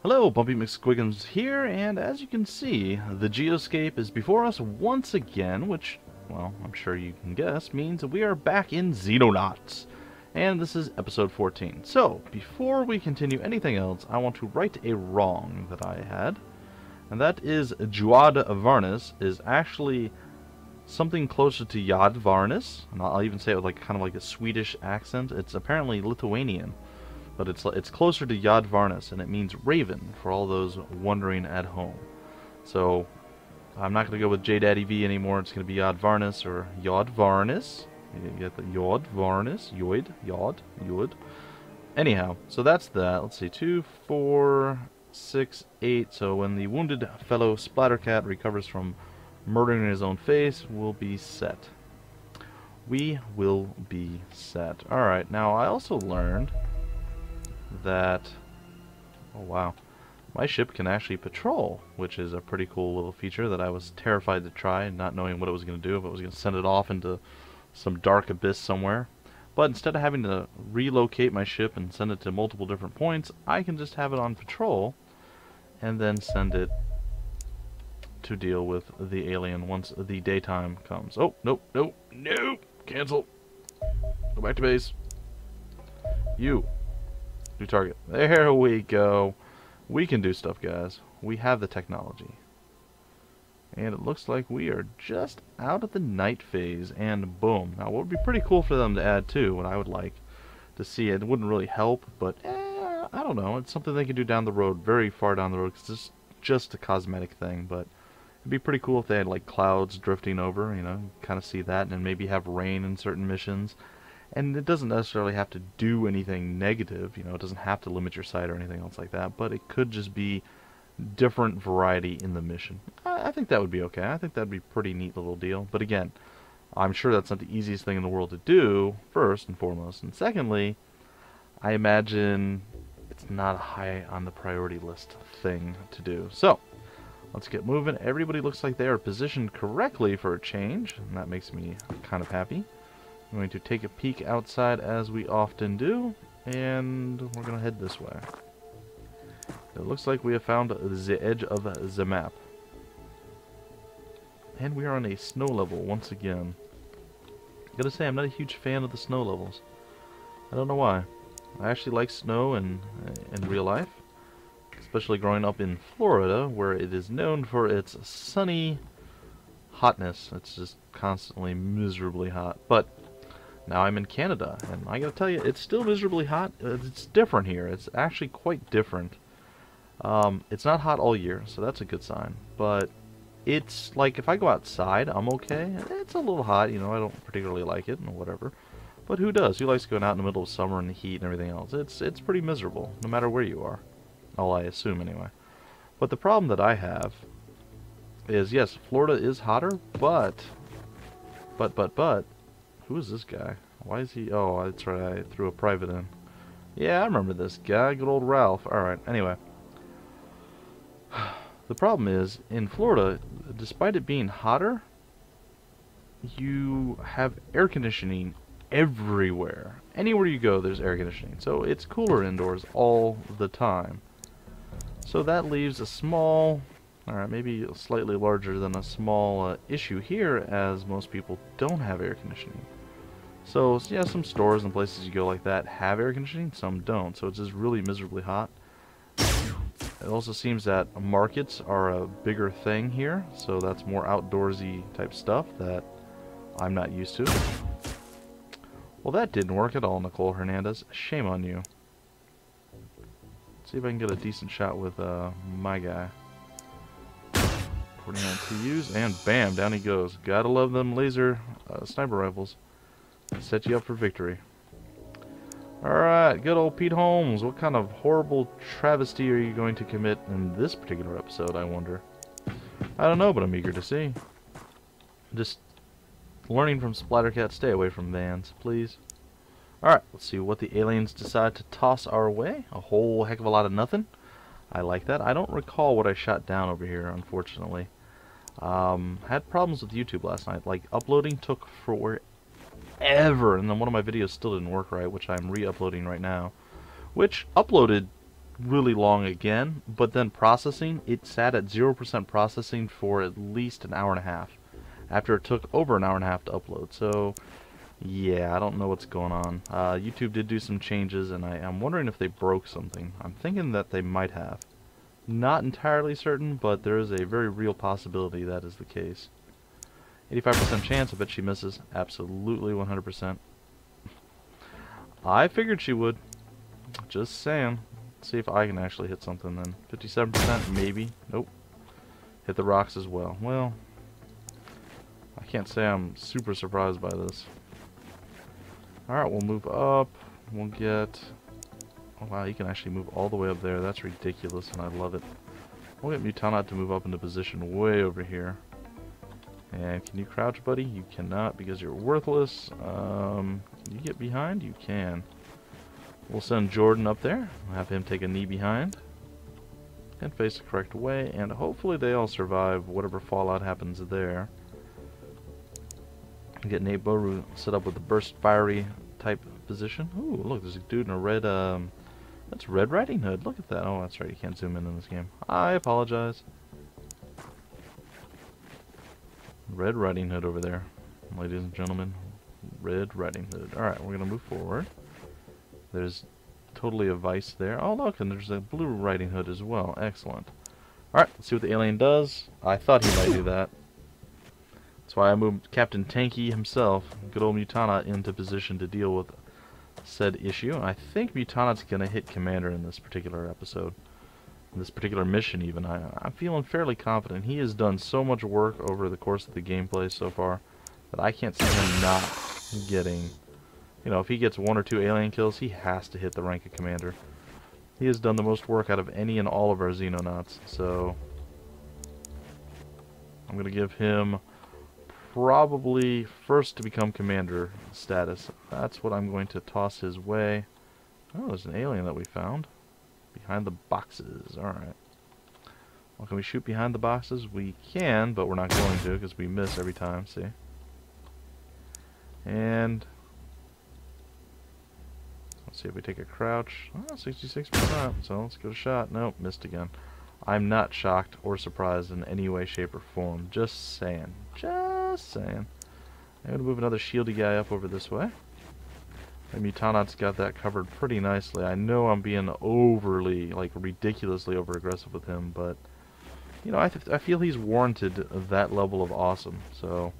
Hello, Bumpy McSquiggins here, and as you can see, the Geoscape is before us once again, which, well, I'm sure you can guess, means that we are back in Xenonauts. And this is episode 14. So, before we continue anything else, I want to right a wrong that I had. And that is Juad Varnis is actually something closer to Yad Varnis. And I'll even say it with kind of like a Swedish accent. It's apparently Lithuanian. But it's closer to Yad Varnis, and it means raven, for all those wondering at home. So, I'm not going to go with JDaddyV anymore. It's going to be Yad Varnis, or Yod Varnis. You get the Yod Varnis, Yod. Anyhow, so that's that. Let's see, 2, 4, 6, 8. So when the wounded fellow Splattercat recovers from murdering his own face, we'll be set. We will be set. Alright, now I also learned that, oh wow, my ship can actually patrol, which is a pretty cool little feature that I was terrified to try, not knowing what it was going to do, if it was going to send it off into some dark abyss somewhere. But instead of having to relocate my ship and send it to multiple different points, I can just have it on patrol and then send it to deal with the alien once the daytime comes. Oh, nope, cancel. Go back to base. You. New target. There we go. We can do stuff, guys. We have the technology. And it looks like we are just out of the night phase, and boom. Now, what would be pretty cool for them to add, too, what I would like to see, it wouldn't really help, but, I don't know. It's something they can do down the road, very far down the road, because it's just a cosmetic thing, but it'd be pretty cool if they had, like, clouds drifting over, you know, kind of see that, and then maybe have rain in certain missions. And it doesn't necessarily have to do anything negative, you know, it doesn't have to limit your sight or anything else like that, but it could just be different variety in the mission. I think that would be okay. I think that would be a pretty neat little deal. But again, I'm sure that's not the easiest thing in the world to do, first and foremost. And secondly, I imagine it's not high on the priority list thing to do. So, let's get moving. Everybody looks like they are positioned correctly for a change, and that makes me kind of happy. I'm going to take a peek outside as we often do, and we're going to head this way. It looks like we have found the edge of the map. And we are on a snow level once again. I gotta say, I'm not a huge fan of the snow levels. I don't know why. I actually like snow in real life, especially growing up in Florida, where it is known for its sunny hotness. It's just constantly miserably hot. But now I'm in Canada, and I gotta tell you, it's still miserably hot. It's different here. It's actually quite different. It's not hot all year, so that's a good sign. But it's like, if I go outside, I'm okay. It's a little hot, you know, I don't particularly like it, and whatever. But who does? Who likes going out in the middle of summer in the heat and everything else? It's pretty miserable, no matter where you are. All I assume, anyway. But the problem that I have is, yes, Florida is hotter, but... Who is this guy? Why is he... Oh, that's right, I threw a private in. Yeah, I remember this guy. Good old Ralph. Alright, anyway. The problem is, in Florida, despite it being hotter, you have air conditioning everywhere. Anywhere you go, there's air conditioning. So it's cooler indoors all the time. So that leaves a small... Alright, maybe slightly larger than a small issue here, as most people don't have air conditioning. So, yeah, some stores and places you go like that have air conditioning, some don't. So it's just really miserably hot. It also seems that markets are a bigger thing here, so that's more outdoorsy type stuff that I'm not used to. Well, that didn't work at all, Nicole Hernandez. Shame on you. Let's see if I can get a decent shot with my guy. 49 TUs, and bam, down he goes. Gotta love them laser sniper rifles. Set you up for victory. Alright, good old Pete Holmes. What kind of horrible travesty are you going to commit in this particular episode, I wonder? I don't know, but I'm eager to see. Just learning from Splattercat, stay away from vans, please. Alright, let's see what the aliens decide to toss our way. A whole heck of a lot of nothing. I like that. I don't recall what I shot down over here, unfortunately. Had problems with YouTube last night. Like, uploading took forever, and then one of my videos still didn't work right, which I'm re-uploading right now. Which uploaded really long again, but then processing, it sat at 0% processing for at least an hour and a half, after it took over an hour and a half to upload. So, yeah, I don't know what's going on. YouTube did do some changes, and I'm wondering if they broke something. I'm thinking that they might have. Not entirely certain, but there is a very real possibility that is the case. 85% chance, I bet she misses. Absolutely 100%. I figured she would. Just saying. Let's see if I can actually hit something then. 57%, maybe. Nope. Hit the rocks as well. Well, I can't say I'm super surprised by this. Alright, we'll move up. We'll get... Oh wow, you can actually move all the way up there. That's ridiculous, and I love it. We'll get Mutanat to move up into position way over here. And can you crouch, buddy? You cannot because you're worthless. Can you get behind? You can. We'll send Jordan up there. We'll have him take a knee behind. And face the correct way. And hopefully they all survive whatever fallout happens there. Get Nate Boru set up with the burst fiery type position. Ooh, look, there's a dude in a red, that's Red Riding Hood. Look at that. Oh, that's right, you can't zoom in this game. I apologize. Red Riding Hood over there, ladies and gentlemen. Red Riding Hood. Alright, we're gonna move forward. There's totally a vice there. Oh, look, and there's a blue Riding Hood as well. Excellent. Alright, let's see what the alien does. I thought he might do that. That's why I moved Captain Tanky himself, good old Mutanat, into position to deal with said issue. I think Mutanat's gonna hit Commander in this particular episode. In this particular mission even. I'm feeling fairly confident. He has done so much work over the course of the gameplay so far that I can't see him not getting... You know, if he gets 1 or 2 alien kills, he has to hit the rank of Commander. He has done the most work out of any and all of our Xenonauts, so... I'm gonna give him... probably first to become commander status. That's what I'm going to toss his way. Oh, there's an alien that we found. Behind the boxes. Alright. Well, can we shoot behind the boxes? We can, but we're not going to because we miss every time, see? And... let's see if we take a crouch. Oh, 66%. So let's give it a shot. Nope, missed again. I'm not shocked or surprised in any way, shape, or form. Just saying. Just saying. I'm going to move another shieldy guy up over this way. And Mutanat's got that covered pretty nicely. I know I'm being overly, like, ridiculously over-aggressive with him, but, you know, I feel he's warranted that level of awesome. So,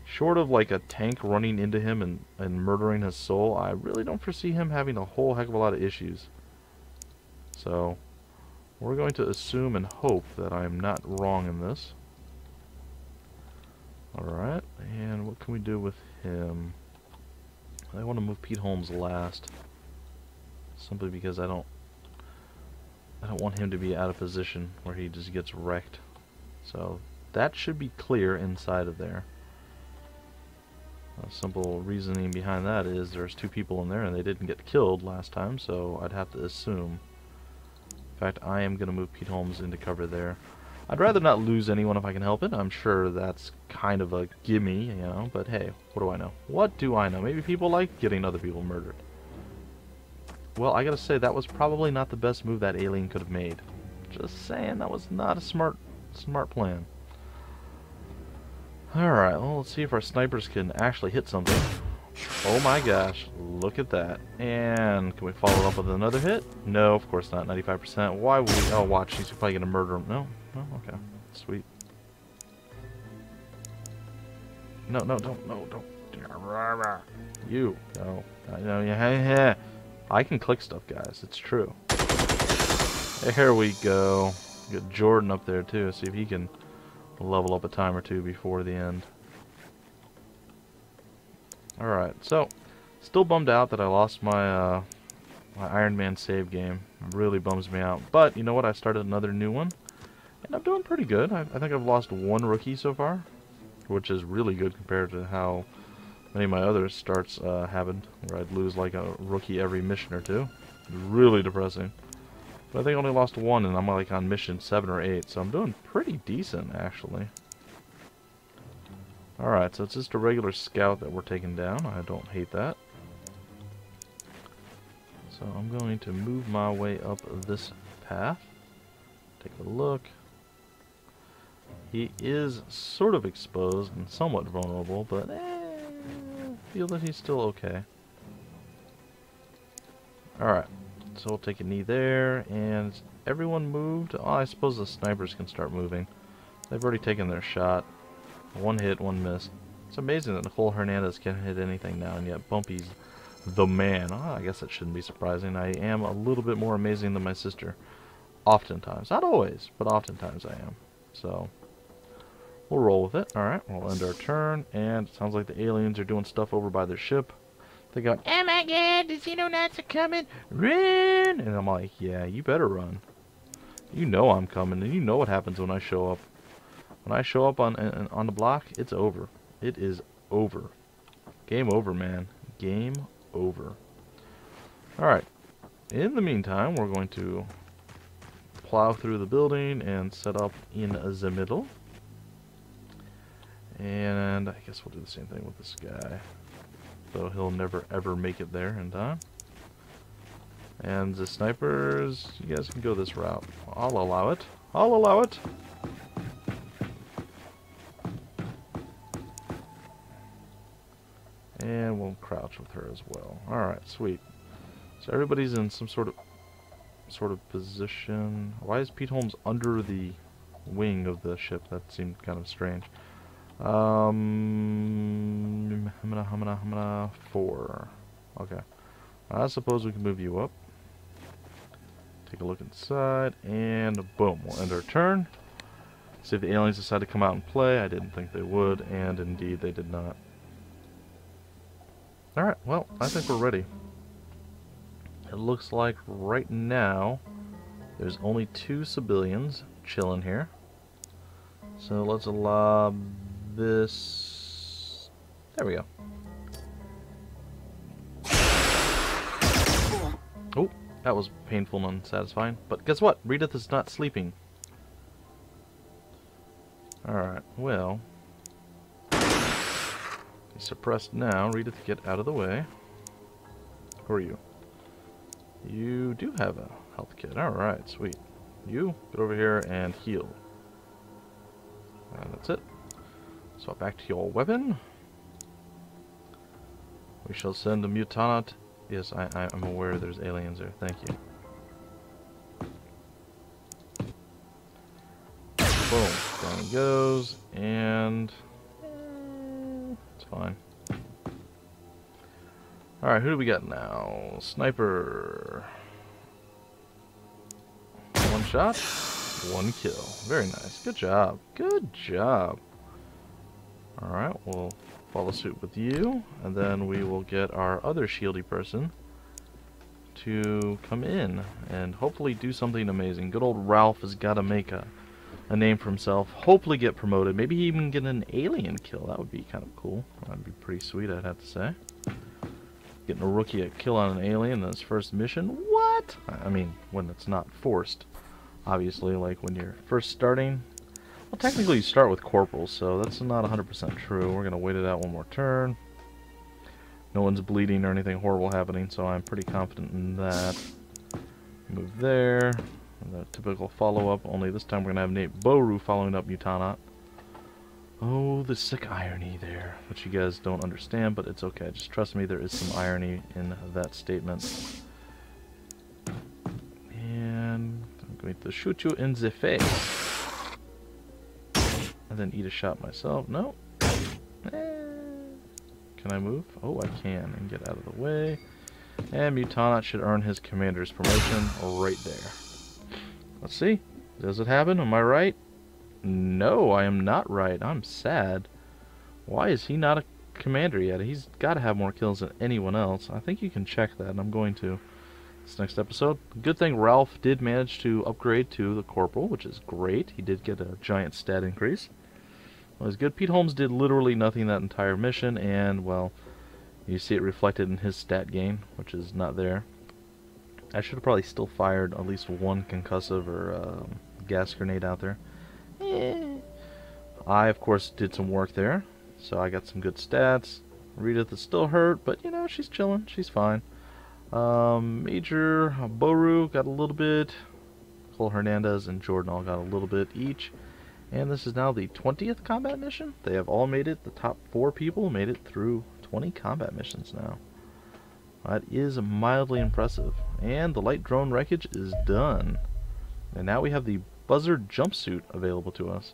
short of, like, a tank running into him and murdering his soul, I really don't foresee him having a whole heck of a lot of issues. So... we're going to assume and hope that I am not wrong in this. Alright, and what can we do with him? I want to move Pete Holmes last. Simply because I don't want him to be out of position where he just gets wrecked. So that should be clear inside of there. A simple reasoning behind that is there's 2 people in there and they didn't get killed last time, so I'd have to assume. In fact, I am going to move Pete Holmes into cover there. I'd rather not lose anyone if I can help it. I'm sure that's kind of a gimme, you know, but hey, what do I know? What do I know? Maybe people like getting other people murdered. Well, I gotta say, that was probably not the best move that alien could have made. Just saying, that was not a smart plan. Alright, well, let's see if our snipers can actually hit something. Oh my gosh, look at that. And can we follow it up with another hit? No, of course not. 95%. Why would we? Oh, watch, she's probably gonna murder him. No? No? Okay. Sweet. No, don't. You. No. No, I can click stuff, guys. It's true. There we go. Get Jordan up there, too. See if he can level up a time or 2 before the end. Alright, so, still bummed out that I lost my my Iron Man save game. It really bums me out. But, you know what, I started another new one, and I'm doing pretty good. I think I've lost 1 rookie so far, which is really good compared to how many of my other starts happened, where I'd lose like a rookie every mission or 2. It was really depressing. But I think I only lost 1, and I'm like on mission 7 or 8, so I'm doing pretty decent, actually. Alright, so it's just a regular scout that we're taking down. I don't hate that. So I'm going to move my way up this path. Take a look. He is sort of exposed and somewhat vulnerable, but I feel that he's still okay. Alright, so we'll take a knee there, and everyone moved. Oh, I suppose the snipers can start moving. They've already taken their shot. One hit, one miss. It's amazing that Nicole Hernandez can't hit anything now, and yet Bumpy's the man. Oh, I guess that shouldn't be surprising. I am a little bit more amazing than my sister. Oftentimes. Not always, but oftentimes I am. So, we'll roll with it. Alright, we'll end our turn, and it sounds like the aliens are doing stuff over by their ship. They go, oh my god, the Xenonauts are coming! Run! And I'm like, yeah, you better run. You know I'm coming, and you know what happens when I show up. When I show up on the block, it's over. It is over. Game over, man. Game over. Alright. In the meantime, we're going to plow through the building and set up in the middle. And I guess we'll do the same thing with this guy. Though he'll never ever make it there in time. And the snipers, you guys can go this route. I'll allow it. I'll allow it. And we'll crouch with her as well. Alright, sweet. So everybody's in some sort of position. Why is Pete Holmes under the wing of the ship? That seemed kind of strange. 4. Okay. I suppose we can move you up. Take a look inside, and boom, we'll end our turn. See if the aliens decide to come out and play. I didn't think they would, and indeed they did not. Alright, well, I think we're ready. It looks like right now there's only 2 civilians chilling here. So let's allow this. There we go. Oh, that was painful and unsatisfying. But guess what? Redith is not sleeping. Alright, well. He's suppressed now. Redith, get out of the way. Who are you? You do have a health kit. Alright, sweet. You, get over here and heal. And that's it. Swap back to your weapon. We shall send a Mutanat. Yes, I'm aware there's aliens there. Thank you. Boom. Down he goes. And it's fine. Alright, who do we got now? Sniper. 1 shot. 1 kill. Very nice. Good job. Good job. Alright, we'll follow suit with you, and then we will get our other shieldy person to come in and hopefully do something amazing. Good old Ralph has got to make a name for himself. Hopefully get promoted. Maybe even get an alien kill. That would be kind of cool. That'd be pretty sweet, I'd have to say. Getting a rookie a kill on an alien in his first mission? What? I mean, when it's not forced. Obviously, like when you're first starting. Well, technically you start with corporals, so that's not 100% true. We're going to wait it out one more turn. No one's bleeding or anything horrible happening, so I'm pretty confident in that. Move there. And the typical follow-up, only this time we're going to have Nate Boru following up Mutanat. Oh, the sick irony there, which you guys don't understand, but it's okay. Just trust me, there is some irony in that statement. And I'm going to shoot you in the face. And then eat a shot myself. No. Can I move? Oh, I can. And get out of the way. And Mutanat should earn his commander's promotion right there. Let's see. Does it happen? Am I right? No, I am not right. I'm sad. Why is he not a commander yet? He's got to have more kills than anyone else. I think you can check that, and I'm going to this next episode. Good thing Ralph did manage to upgrade to the corporal, which is great. He did get a giant stat increase. Well, it's good. Pete Holmes did literally nothing that entire mission, and, well, you see it reflected in his stat gain, which is not there. I should have probably still fired at least 1 concussive or gas grenade out there. I, of course, did some work there, so I got some good stats. Redith is still hurt, but, you know, she's chilling. She's fine. Major Boru got a little bit. Cole Hernandez and Jordan all got a little bit each. And this is now the 20th combat mission. They have all made it. The top 4 people made it through 20 combat missions now. That is mildly impressive. And the light drone wreckage is done. And now we have the buzzard jumpsuit available to us.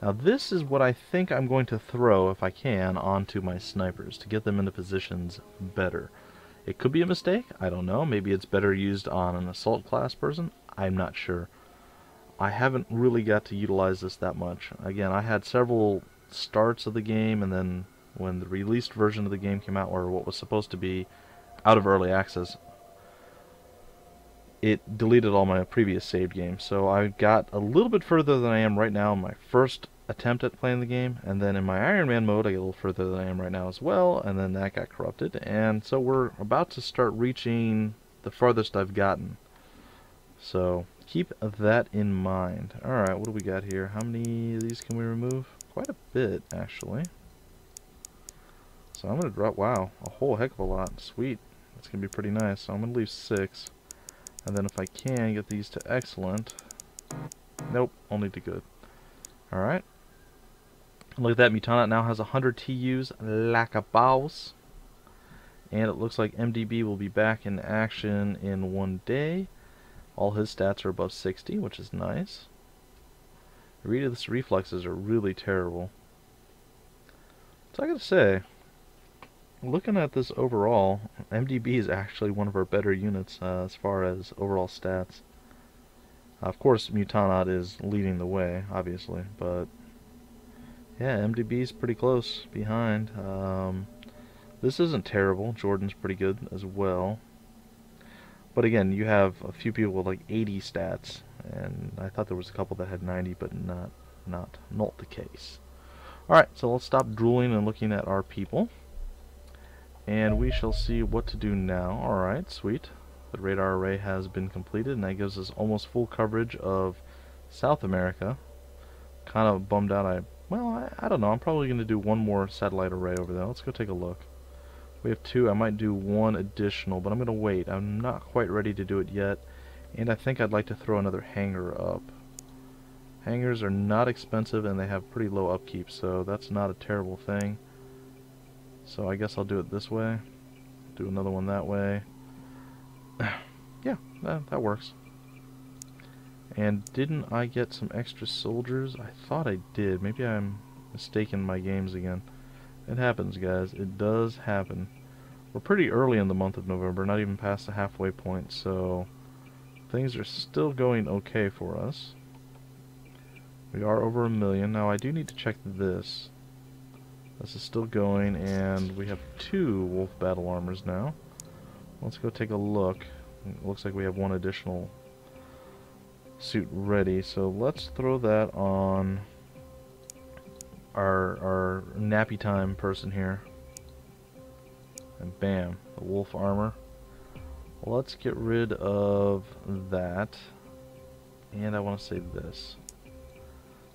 Now this is what I think I'm going to throw, if I can, onto my snipers to get them into positions better. It could be a mistake, I don't know. Maybe it's better used on an assault class person. I'm not sure. I haven't really got to utilize this that much. Again, I had several starts of the game, and then when the released version of the game came out, or what was supposed to be out of early access, it deleted all my previous saved games. So I got a little bit further than I am right now in my first attempt at playing the game, and then in my Iron Man mode I get a little further than I am right now as well, and then that got corrupted, and so we're about to start reaching the farthest I've gotten. So keep that in mind. Alright, what do we got here? How many of these can we remove? Quite a bit, actually. So I'm going to drop, wow, a whole heck of a lot. Sweet. That's going to be pretty nice. So I'm going to leave 6. And then if I can get these to excellent. Nope, only to good. Alright. Look at that, Mutanat now has 100 TUs like a boss. And it looks like MDB will be back in action in 1 day. All his stats are above 60, which is nice. Rita's reflexes are really terrible. So I gotta say, looking at this overall, MDB is actually one of our better units as far as overall stats. Of course, Mutanat is leading the way, obviously, but yeah, MDB is pretty close behind. This isn't terrible. Jordan's pretty good as well. But again, you have a few people with like 80 stats, and I thought there was a couple that had 90, but not the case. Alright, so let's stop drooling and looking at our people. And we shall see what to do now. Alright, sweet. The radar array has been completed, and that gives us almost full coverage of South America. Kind of bummed out. I don't know. I'm probably going to do one more satellite array over there. Let's go take a look. We have 2. I might do 1 additional, but I'm going to wait. I'm not quite ready to do it yet. And I think I'd like to throw another hangar up. Hangars are not expensive, and they have pretty low upkeep, so that's not a terrible thing. So I guess I'll do it this way. Do another one that way. Yeah, that works. And didn't I get some extra soldiers? I thought I did. Maybe I'm mistaken my games again. It happens, guys. It does happen. We're pretty early in the month of November, not even past the halfway point, so things are still going okay for us. We are over 1 million. Now I do need to check this. This is still going, and we have 2 wolf battle armors now. Let's go take a look. It looks like we have 1 additional suit ready, so let's throw that on our nappy time person here. And bam, the wolf armor. Let's get rid of that. And I want to save this.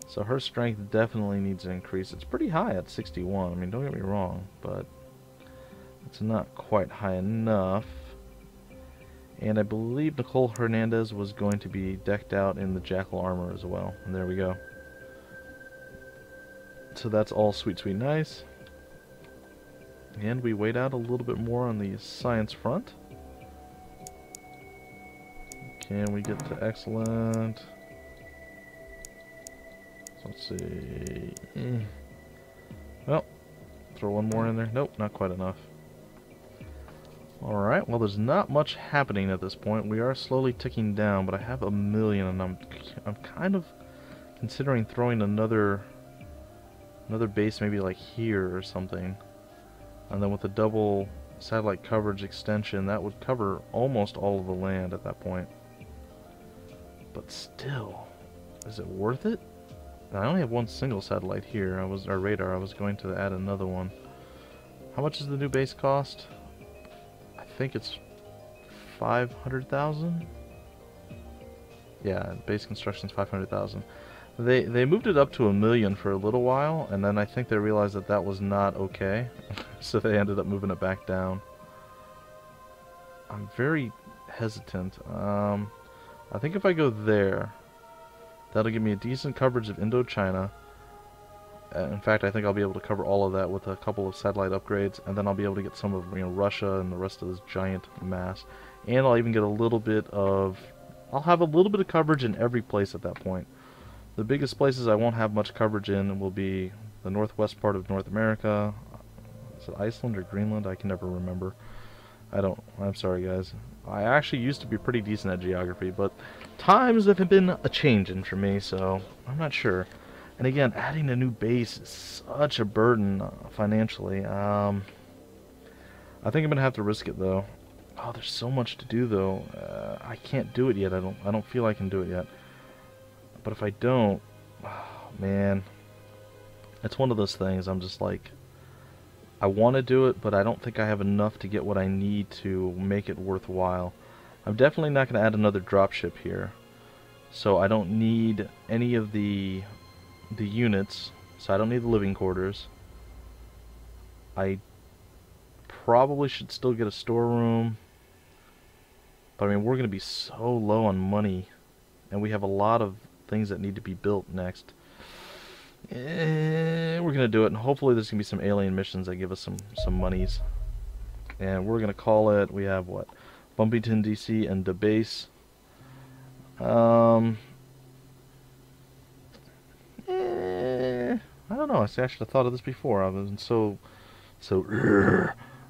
So her strength definitely needs an increase. It's pretty high at 61. I mean, don't get me wrong, but it's not quite high enough. And I believe Nicole Hernandez was going to be decked out in the jackal armor as well. And there we go. So that's all sweet, sweet, nice. And we wait out a little bit more on the science front. Can we get to excellent? Let's see. Well, throw 1 more in there. Nope, not quite enough. Alright, well there's not much happening at this point. We are slowly ticking down, but I have 1 million, and I'm kind of considering throwing another base maybe like here or something. And then with a double satellite coverage extension, that would cover almost all of the land at that point. But still, is it worth it? I only have 1 single satellite here. Our radar. I was going to add another one. How much does the new base cost? I think it's 500,000. Yeah, base construction's 500,000. They moved it up to 1 million for a little while, and then I think they realized that that was not okay, so they ended up moving it back down. I'm very hesitant. I think if I go there, that'll give me a decent coverage of Indochina. In fact, I think I'll be able to cover all of that with a couple of satellite upgrades, and then I'll be able to get some of Russia and the rest of this giant mass. And I'll even get a little bit of... I'll have a little bit of coverage in every place at that point. The biggest places I won't have much coverage in will be the northwest part of North America. Is it Iceland or Greenland? I can never remember. I'm sorry guys. I actually used to be pretty decent at geography, but times have been a-changin' for me, so I'm not sure. And again, adding a new base is such a burden financially. I think I'm gonna have to risk it though. Oh, there's so much to do though. I can't do it yet. I don't feel I can do it yet. But if I don't, oh, man, it's one of those things. I'm just like, I want to do it, but I don't think I have enough to get what I need to make it worthwhile. I'm definitely not going to add another dropship here, so I don't need any of the units. So I don't need the living quarters. I probably should still get a storeroom, but I mean, we're going to be so low on money, and we have a lot of things that need to be built next. We're going to do it, and hopefully there's going to be some alien missions that give us some monies. And we're going to call it, we have what? Bumptanat DC and the base. I don't know, I should have thought of this before. I've been so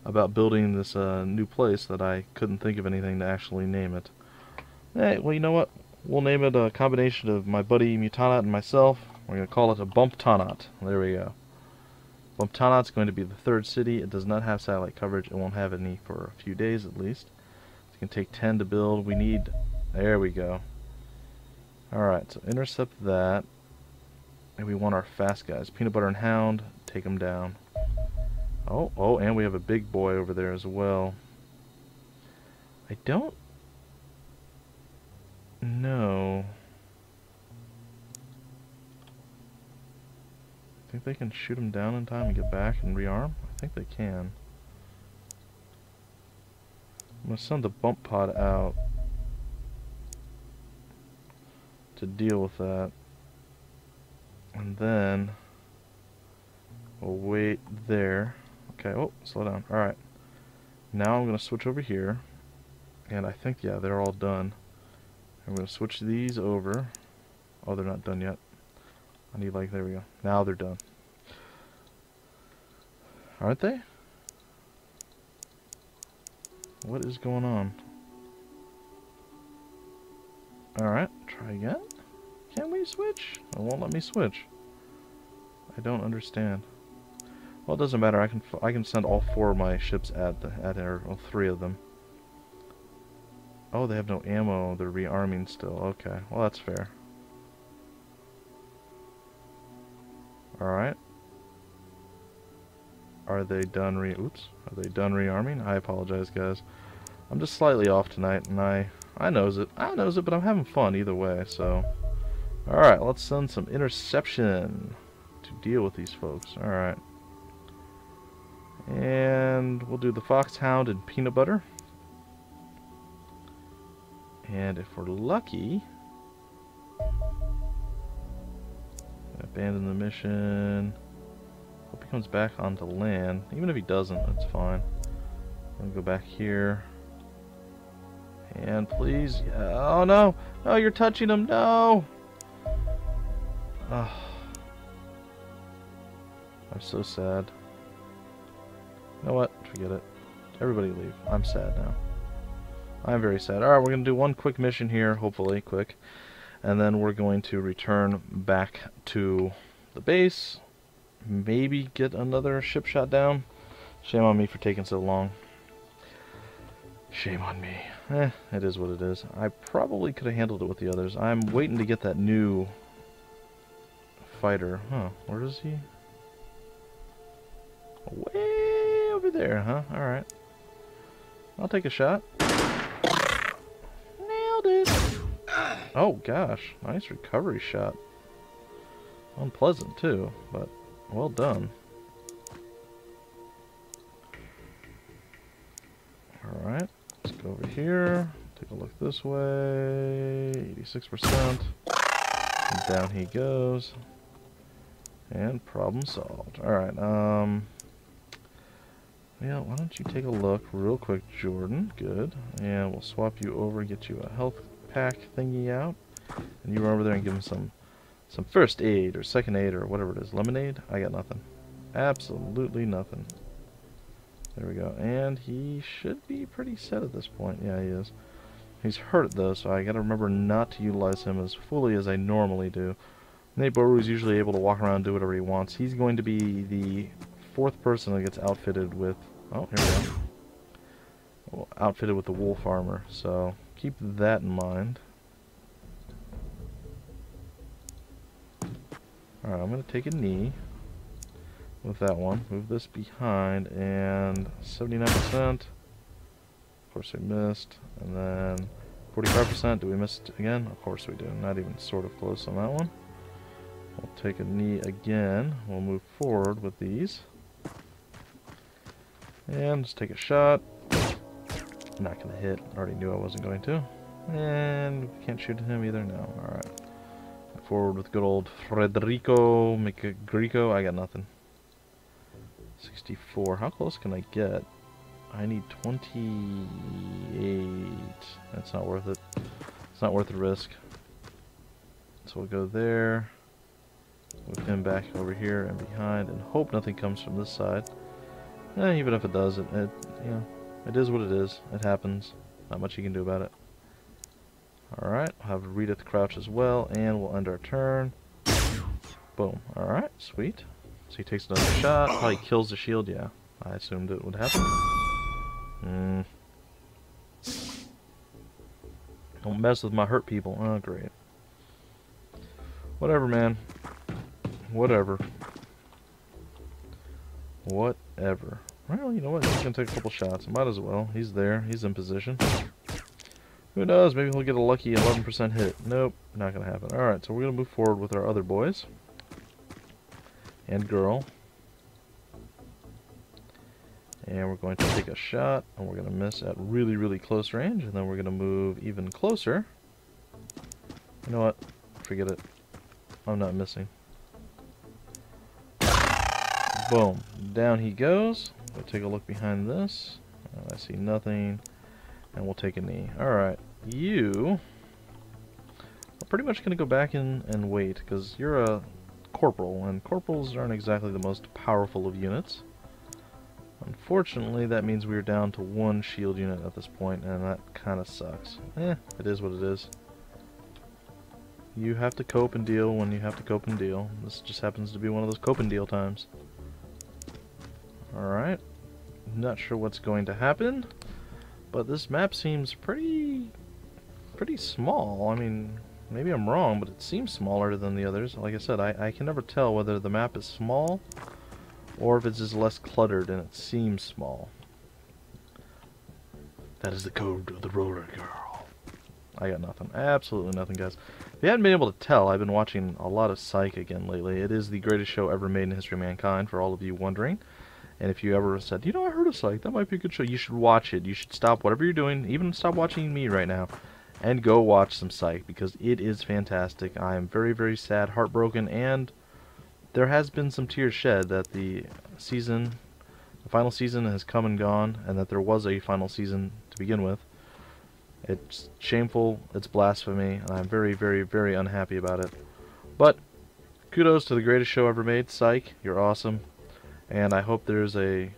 about building this new place that I couldn't think of anything to actually name it. Hey, well, you know what? We'll name it a combination of my buddy Mutanat and myself. We're going to call it a Bumptanat. There we go. Bumptanat's going to be the third city. It does not have satellite coverage. It won't have any for a few days at least. It's going to take 10 to build. We need... There we go. Alright, so intercept that. And we want our fast guys. Peanut Butter and Hound. Take them down. Oh, and we have a big boy over there as well. I don't know. Think they can shoot him down in time and get back and rearm? I think they can. I'm going to send the bump pod out to deal with that. And then we'll wait there. Okay, oh, slow down. Alright. Now I'm going to switch over here. And I think, yeah, they're all done. I'm going to switch these over. Oh, they're not done yet. I need, like, there we go. Now they're done. Aren't they? What is going on? Alright, try again. Can we switch? It won't let me switch. I don't understand. Well, it doesn't matter. I can send all 4 of my ships at or 3 of them. Oh, they have no ammo. They're rearming still. Okay, well that's fair. Alright. Are they done Are they done rearming? I apologize, guys. I'm just slightly off tonight, and I knows it. I knows it, but I'm having fun either way, so. Alright, let's send some interception to deal with these folks. Alright. And we'll do the Foxhound and Peanut Butter. And if we're lucky, abandon the mission. Hope he comes back onto land. Even if he doesn't, that's fine. I'm gonna go back here. And please, oh no! No, you're touching him, no! Oh. I'm so sad. You know what? Forget it. Everybody leave. I'm sad now. I'm very sad. Alright, we're gonna do one quick mission here, hopefully quick. And then we're going to return back to the base. Maybe get another ship shot down. Shame on me for taking so long. Shame on me. It is what it is. I probably could have handled it with the others. I'm waiting to get that new fighter. Huh, where is he? Way over there, huh? Alright. I'll take a shot. Nailed it! Oh gosh, nice recovery shot. Unpleasant too, but well done. Alright. Let's go over here. Take a look this way. 86%. And down he goes. And problem solved. Alright, yeah, why don't you take a look real quick, Jordan. Good. And we'll swap you over, get you a health pack thingy out. And you run over there and give him some first aid or second aid or whatever it is. Lemonade? I got nothing. Absolutely nothing. There we go. And he should be pretty set at this point. Yeah, he is. He's hurt though, so I gotta remember not to utilize him as fully as I normally do. Nate Boru is usually able to walk around and do whatever he wants. He's going to be the fourth person that gets outfitted with... Oh, here we go. Well, outfitted with the wolf armor, so keep that in mind. Alright, I'm going to take a knee with that one. Move this behind, and 79%. Of course we missed. And then 45%. Do we miss it again? Of course we do. Not even sort of close on that one. We'll take a knee again. We'll move forward with these. And just take a shot. Not going to hit. Already knew I wasn't going to. And can't shoot him either. No. Alright. Forward with good old Federico Micagrico. I got nothing. 64. How close can I get? I need 28. That's not worth it. It's not worth the risk. So we'll go there. Move him back over here and behind, and hope nothing comes from this side. Even if it does, you know, it is what it is. It happens. Not much you can do about it. Alright, we'll have Redith crouch as well, and we'll end our turn. Boom. Alright, sweet. So he takes another shot. Probably kills the shield, yeah. I assumed it would happen. Don't mess with my hurt people. Oh, great. Whatever, man. Whatever. Whatever. Well, you know what? He's gonna take a couple shots. Might as well. He's there. He's in position. Who knows? Maybe he'll get a lucky 11% hit. Nope. Not gonna happen. Alright, so we're gonna move forward with our other boys. And girl. And we're going to take a shot. And we're gonna miss at really, really close range. And then we're gonna move even closer. You know what? Forget it. I'm not missing. Boom. Down he goes. We'll take a look behind this. I see nothing. And we'll take a knee. Alright. You are pretty much going to go back in and wait, because you're a corporal, and corporals aren't exactly the most powerful of units. Unfortunately, that means we're down to one shield unit at this point, and that kind of sucks. It is what it is. You have to cope and deal when you have to cope and deal. This just happens to be one of those cope and deal times. Alright. Not sure what's going to happen, but this map seems pretty small. I mean, maybe I'm wrong, but it seems smaller than the others. Like I said, I can never tell whether the map is small or if it's just less cluttered and it seems small. That is the code of the roller girl. I got nothing. Absolutely nothing, guys. If you hadn't been able to tell, I've been watching a lot of Psych again lately. It is the greatest show ever made in the history of mankind, for all of you wondering. And if you ever said, you know, I heard of Psych, that might be a good show, you should watch it. You should stop whatever you're doing, even stop watching me right now, and go watch some Psych, because it is fantastic. I am very, very sad, heartbroken, and there has been some tears shed that the final season has come and gone, and that there was a final season to begin with. It's shameful, it's blasphemy, and I'm very, very, very unhappy about it. But kudos to the greatest show ever made, Psych. You're awesome. And I hope there's a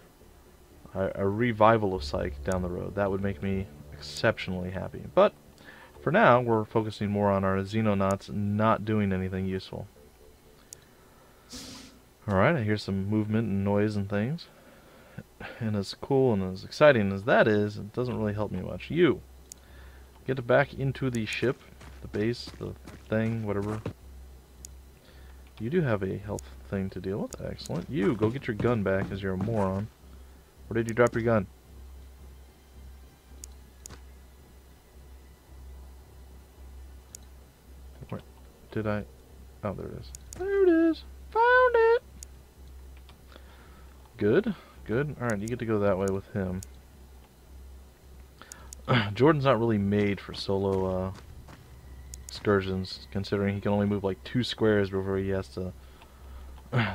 revival of Psych down the road. That would make me exceptionally happy. But for now, we're focusing more on our Xenonauts not doing anything useful. Alright, I hear some movement and noise and things. And as cool and as exciting as that is, it doesn't really help me much. You! Get back into the ship, the base, the thing, whatever. You do have a health thing to deal with. Excellent. You, go get your gun back, as you're a moron. Where did you drop your gun? Where did I... Oh, there it is. There it is. Found it! Good. Good. Alright, you get to go that way with him. Jordan's not really made for solo excursions, considering he can only move like 2 squares before he has to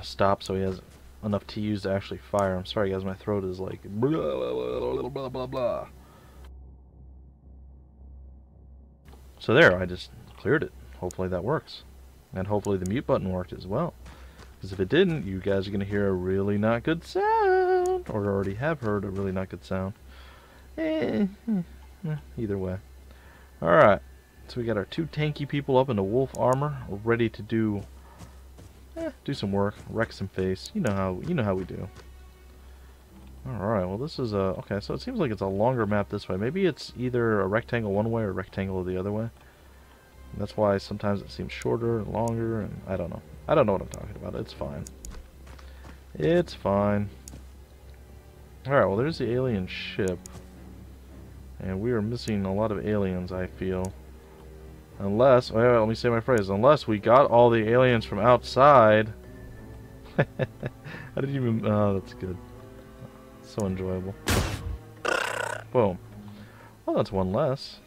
stop, so he has enough TUs to actually fire. I'm sorry guys, my throat is like blah blah blah blah blah. So there, I just cleared it. Hopefully that works. And hopefully the mute button worked as well. Because if it didn't, you guys are going to hear a really not good sound. Or already have heard a really not good sound. Either way. Alright. So we got our 2 tanky people up in the wolf armor. We're ready to do some work. Wreck some face. You know how we do. Alright, well this is a... Okay, so it seems like it's a longer map this way. Maybe it's either a rectangle one way or a rectangle the other way. And that's why sometimes it seems shorter and longer, and I don't know. I don't know what I'm talking about. It's fine. It's fine. Alright, well there's the alien ship. And we are missing a lot of aliens, I feel. Unless... Wait, let me say my phrase. Unless we got all the aliens from outside. I didn't even... Oh, that's good. So enjoyable. Boom. Well, that's one less.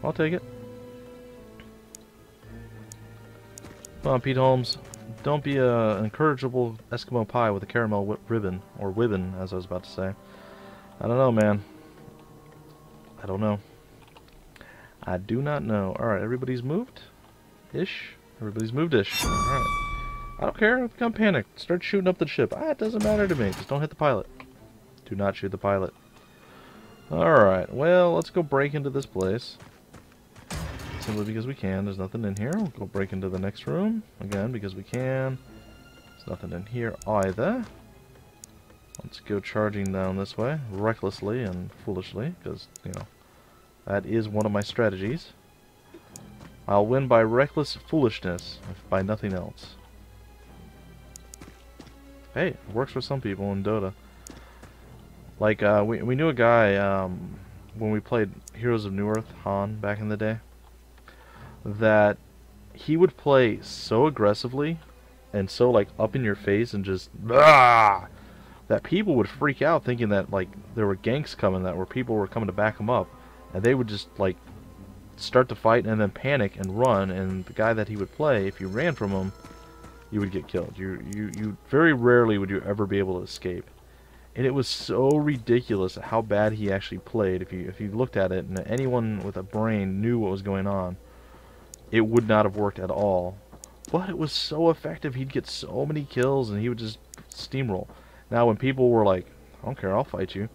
I'll take it. Come on, Pete Holmes. Don't be an incorrigible Eskimo pie with a caramel ribbon. Or ribbon, as I was about to say. I don't know, man. I don't know. I do not know. Alright, everybody's moved? Ish? Everybody's moved-ish. Alright. I don't care. Become panicked. Start shooting up the ship. It doesn't matter to me. Just don't hit the pilot. Do not shoot the pilot. Alright. Well, let's go break into this place. Simply because we can. There's nothing in here. We'll go break into the next room. Again, because we can. There's nothing in here either. Let's go charging down this way. Recklessly and foolishly. Because, you know, that is one of my strategies. I'll win by reckless foolishness, if by nothing else. Hey, it works for some people in Dota. Like, we knew a guy, when we played Heroes of Newerth, Han, back in the day, that he would play so aggressively and so, like, up in your face and just, that people would freak out thinking that, like, there were ganks coming, that where people were coming to back him up, and they would just, like, start to fight and then panic and run, and the guy that he would play, if you ran from him, you would get killed. You very rarely would you ever be able to escape. And it was so ridiculous how bad he actually played. If you looked at it and anyone with a brain knew what was going on, it would not have worked at all. But it was so effective. He'd get so many kills and he would just steamroll. Now when people were like, I don't care, I'll fight you,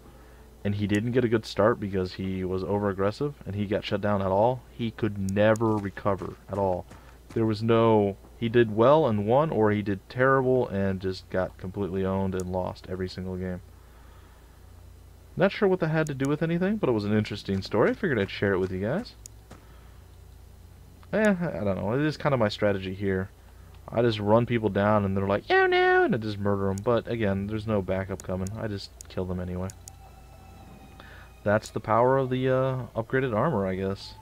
and he didn't get a good start because he was over aggressive and he got shut down at all, he could never recover at all. There was no... He did well and won, or he did terrible and just got completely owned and lost every single game. Not sure what that had to do with anything, but it was an interesting story. I figured I'd share it with you guys. I don't know. It is kind of my strategy here. I just run people down and they're like, oh no, and I just murder them. But again, there's no backup coming. I just kill them anyway. That's the power of the upgraded armor, I guess.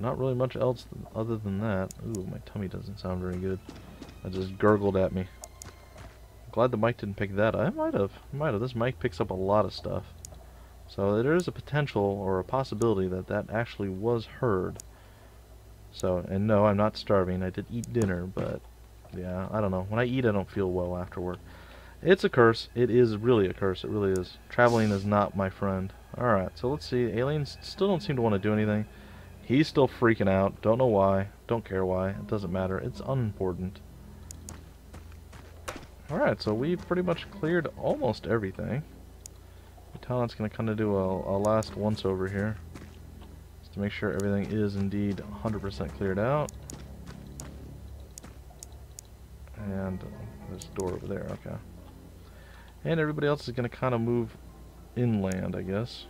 Not really much else other than that. Ooh, my tummy doesn't sound very good. That just gurgled at me. Glad the mic didn't pick that up. It might have. This mic picks up a lot of stuff. So there is a potential or a possibility that that actually was heard. So, and no, I'm not starving. I did eat dinner, but yeah, I don't know. When I eat, I don't feel well afterward. It's a curse. It is really a curse. It really is. Traveling is not my friend. Alright, so let's see. Aliens still don't seem to want to do anything. He's still freaking out. Don't know why. Don't care why. It doesn't matter. It's unimportant. Alright, so we've pretty much cleared almost everything. Mutanat's going to kind of do a last once over here. Just to make sure everything is indeed 100% cleared out. And there's a door over there. Okay. And everybody else is going to kind of move inland, I guess.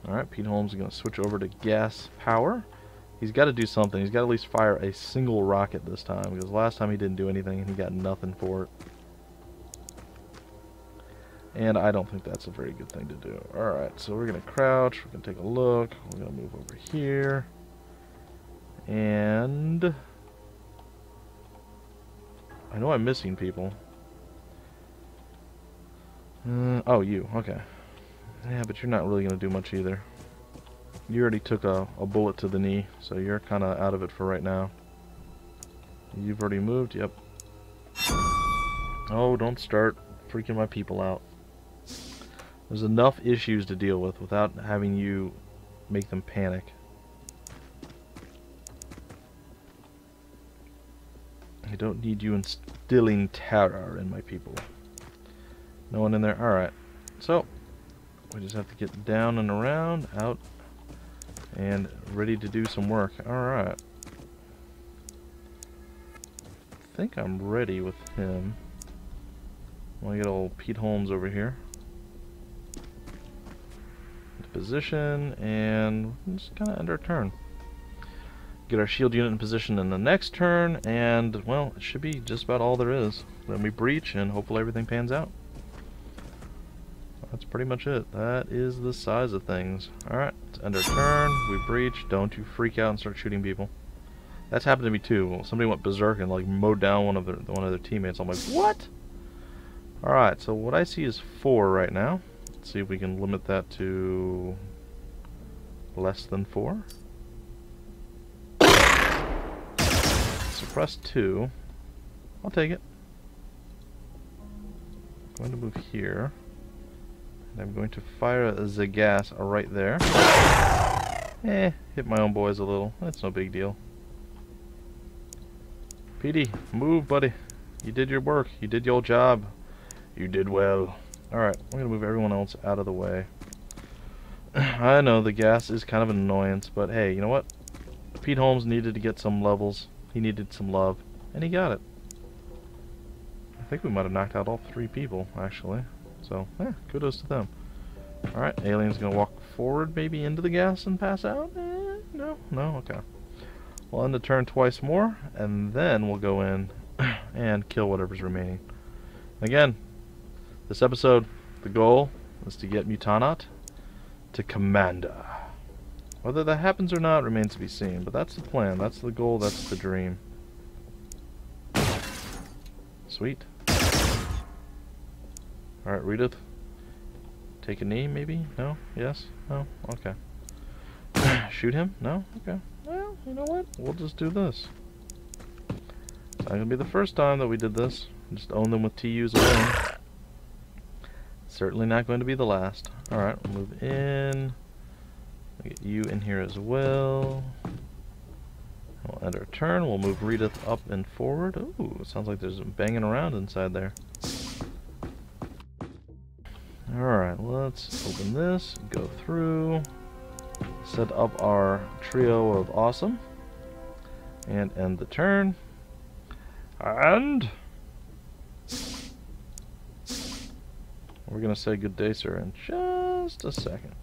Alright, Pete Holmes is going to switch over to gas power. He's got to do something. He's got to at least fire a single rocket this time, because last time he didn't do anything and he got nothing for it. And I don't think that's a very good thing to do. Alright, so we're going to crouch. We're going to take a look. We're going to move over here. And... I know I'm missing people. Oh, you. Okay. Yeah, but you're not really going to do much either. You already took a bullet to the knee, so you're kind of out of it for right now. You've already moved, yep. Oh, don't start freaking my people out. There's enough issues to deal with without having you make them panic. I don't need you instilling terror in my people. No one in there? Alright. So, we just have to get down and around, out, and ready to do some work. Alright. I think I'm ready with him. I'll get old Pete Holmes over here. Into position, and just kind of end our turn. Get our shield unit in position in the next turn, and, well, it should be just about all there is. Then we breach, and hopefully everything pans out. That's pretty much it. That is the size of things. Alright, let's end our turn. We breach. Don't you freak out and start shooting people. That's happened to me too. Somebody went berserk and like mowed down one of their teammates. I'm like, what? Alright, so what I see is 4 right now. Let's see if we can limit that to less than 4. Suppress 2. I'll take it. I'm going to move here. And I'm going to fire the gas right there. Hit my own boys a little. That's no big deal. Petey, move, buddy. You did your work. You did your job. You did well. Alright, I'm going to move everyone else out of the way. I know the gas is kind of an annoyance, but hey, you know what? Pete Holmes needed to get some levels. He needed some love, and he got it. I think we might have knocked out all 3 people, actually. So, yeah, kudos to them. Alright, alien's gonna walk forward, maybe into the gas and pass out? No, okay. We'll end the turn twice more, and then we'll go in and kill whatever's remaining. Again, this episode, the goal is to get Mutanat to Commander. Whether that happens or not remains to be seen, but that's the plan, that's the goal, that's the dream. Sweet. Alright, Redith. Take a knee, maybe? No? Yes? No? Okay. Shoot him? No? Okay. Well, you know what? We'll just do this. It's not gonna be the first time that we did this. Just own them with TUs alone. Certainly not going to be the last. Alright, we'll move in. We'll get you in here as well. We'll end our turn. We'll move Redith up and forward. Ooh, sounds like there's some banging around inside there. Alright, let's open this, go through, set up our trio of awesome, and end the turn. And we're going to say good day, sir, in just a second.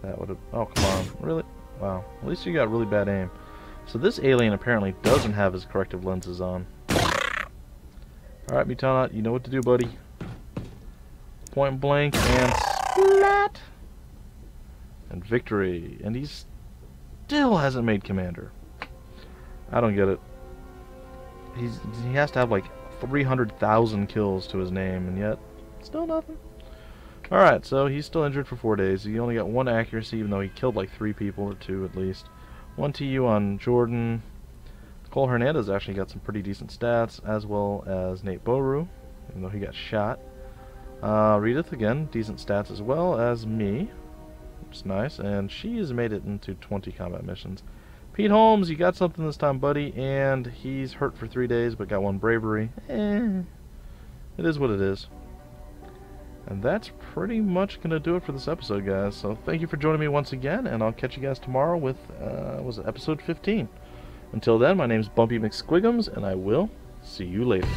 That would have... Oh, come on. Really? Wow. At least you got really bad aim. So this alien apparently doesn't have his corrective lenses on. Alright, Mutanat, you know what to do, buddy. Point blank and splat! And victory. And he still hasn't made commander. I don't get it. He has to have like 300,000 kills to his name, and yet still nothing. Alright, so he's still injured for 4 days. He only got 1 accuracy, even though he killed like 3 people, or 2 at least. 1 TU on Jordan. Cole Hernandez actually got some pretty decent stats, as well as Nate Boru, even though he got shot. Redith, again, decent stats as well as me, which is nice, and she has made it into 20 combat missions. Pete Holmes, you got something this time, buddy, and he's hurt for 3 days, but got 1 bravery. It is what it is. And that's pretty much going to do it for this episode, guys. So thank you for joining me once again, and I'll catch you guys tomorrow with, was it episode 15? Until then, my name's Bumpy McSquigums, and I will see you later.